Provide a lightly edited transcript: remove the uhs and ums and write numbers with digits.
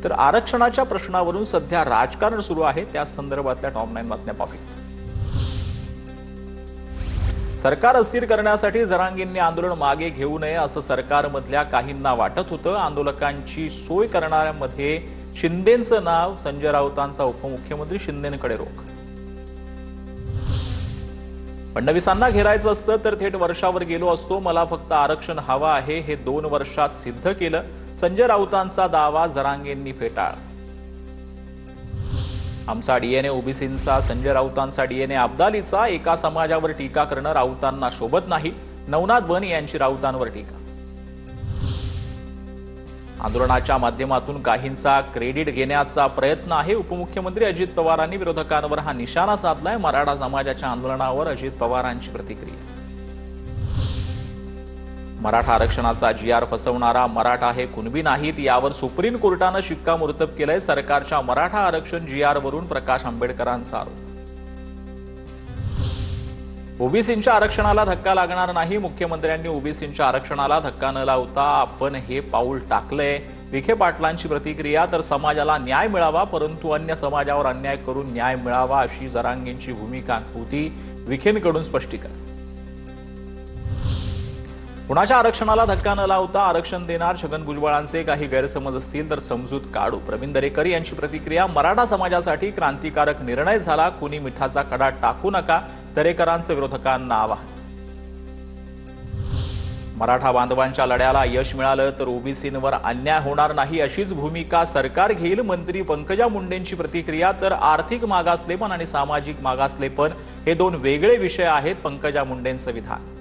तर आरक्षणाच्या प्रश्नावरून सध्या राजकारण सुरू आहे, त्या संदर्भातल्या टॉप 9 बातम्या पाहूया। सरकार अस्थिर करण्यासाठी जरांगेंनी आंदोलन मागे घेऊ नये असं सरकारमधल्या काहींना वाटत होतं। आंदोलकांची सोय करणाऱ्यांमध्ये शिंदेंचं नाव, संजय राऊतांचा उपमुख्यमंत्री शिंदेंकडे रोख। फडणवीसांना घेरायचं असतं तर थेट वर्षावर गेलो असतो, मला फक्त आरक्षण हवं आहे हे 2 वर्षात सिद्ध केलं, संजय राऊतांचा दावा जरांगेंनी फेटाळला। आमचा डीएनए ओबीसींचा, संजय राऊतांचा डीएनए अब्दालीचा, एका समाजावर टीका करणं राऊतांना शोभत नाही, नवनाथ बन यांची राऊतांवर टीका। आंदोलनाच्या माध्यमातून काहींचा क्रेडिट घेण्याचा प्रयत्न आहे, उपमुख्यमंत्री अजित पवारांनी विरोधकांवर हा निशाणा साधलाय। मराठा समाजाच्या आंदोलनावर अजित पवारांची प्रतिक्रिया। मराठा आरक्षणाचा जीआर फसवणारा मराठा हे कुणबी नाहीत, यावर सुप्रीम कोर्टानं शिक्कामोर्तब केलंय। सरकारच्या मराठा आरक्षण जीआर वरून प्रकाश आंबेडकरांचा आरोप। ओबीसींच्या आरक्षणाला धक्का लागणार नाही, मुख्यमंत्र्यांनी ओबीसींच्या आरक्षणाला धक्का न लावता आपण हे पाऊल टाकलंय। विखे पाटलांची प्रतिक्रिया, तर समाजाला न्याय मिळावा परंतु अन्य समाजावर अन्याय करून न्याय मिळावा अशी जरांगेंची भूमिका होती। विखेंकडून स्पष्टीकरण। कुणाच्या आरक्षणाला धक्का न लावता आरक्षण देणार, छगन भुजबळांचे काही गैरसमज असतील तर समजूत काढू, प्रवीण दरेकर यांची प्रतिक्रिया। मराठा समाजासाठी क्रांतिकारक निर्णय झाला, कुणी मिठाचा खडा टाकू नका, दरेकरांचं विरोधकांना आवाहन। मराठा बांधवांच्या लढ्याला यश मिळालं तर ओबीसींवर अन्याय होणार नाही अशीच भूमिका सरकार घेईल, मंत्री पंकजा मुंडेंची प्रतिक्रिया। तर आर्थिक मागासलेपण आणि सामाजिक मागासलेपण हे 2 वेगळे विषय आहेत, पंकजा मुंडेंचं विधान।